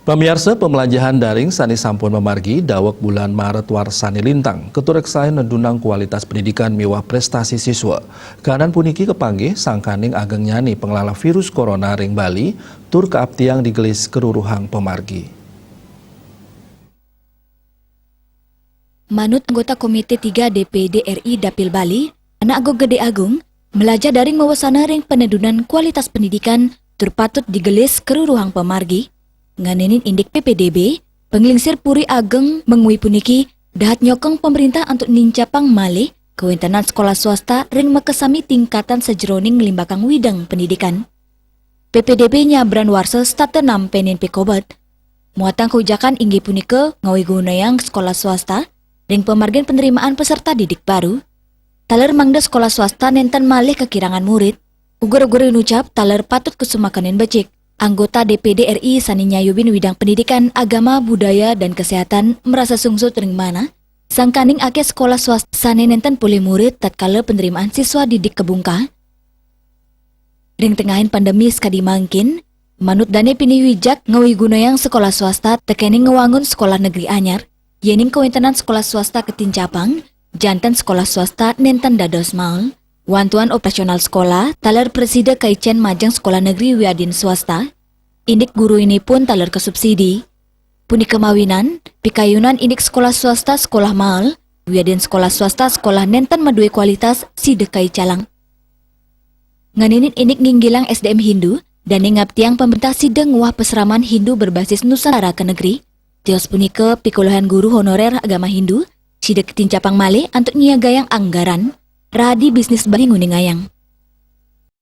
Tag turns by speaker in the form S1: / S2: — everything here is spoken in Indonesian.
S1: Pemirsa pembelajaran daring sani sampun memargi dawek bulan Maret warsani lintang ketureksain nedunang kualitas pendidikan miwah prestasi siswa. Kanan puniki kepanggih sangkaning ageng nyani pengelala virus corona ring Bali tur keaptiang digelis keruruhang pemargi.
S2: Manut anggota Komite 3 DPD RI Dapil Bali, anak Ago Gede Agung, belajar daring mawasana ring penedunan kualitas pendidikan tur patut digelis keruruhang pemargi. Nganenin indik PPDB, penglingsir Puri Ageng mengui puniki dahat nyokong pemerintah untuk nincapang malih kewintenan sekolah swasta ring makesami tingkatan sejeroning limbakang widang pendidikan. PPDB nyabran warsa statenam penin pikobat. Muatang kebijakan inggi punike ngawi gunayang sekolah swasta ring pemargian penerimaan peserta didik baru. Taler mangda sekolah swasta nenten malih kekirangan murid. Ugur-ugur nucap taler patut kesumakanin becik. Anggota DPD RI Sani Nyayubin Widang Pendidikan, Agama, Budaya, dan Kesehatan merasa sungsut ring mana sangkaning ake sekolah swasta sane nenten pulih murid tatkala penerimaan siswa didik kebungka. Ring tengahin pandemi sekadi mangkin, manut dane pini wijak ngawi gunayang sekolah swasta tekening ngewangun sekolah negeri anyar, yening kewintenan sekolah swasta ketincapang, jantan sekolah swasta nenten dados maul. Wantuan operasional sekolah, taler presida kaicen majang sekolah negeri wiadin swasta. Indik guru ini pun taler kesubsidi. Puni kemawinan, pikayunan indik sekolah swasta sekolah mahal, wiadin sekolah swasta sekolah nenten madue kualitas sidekai calang. Nganinin indik nginggilang SDM Hindu, dan ngaptiang pemerintah sideng wah peseraman Hindu berbasis Nusantara ke negeri. Tios punike pikuluhan guru honorer agama Hindu, sidek ketincapang malih untuk nyiagayang anggaran. Radi bisnis bali nguningayang.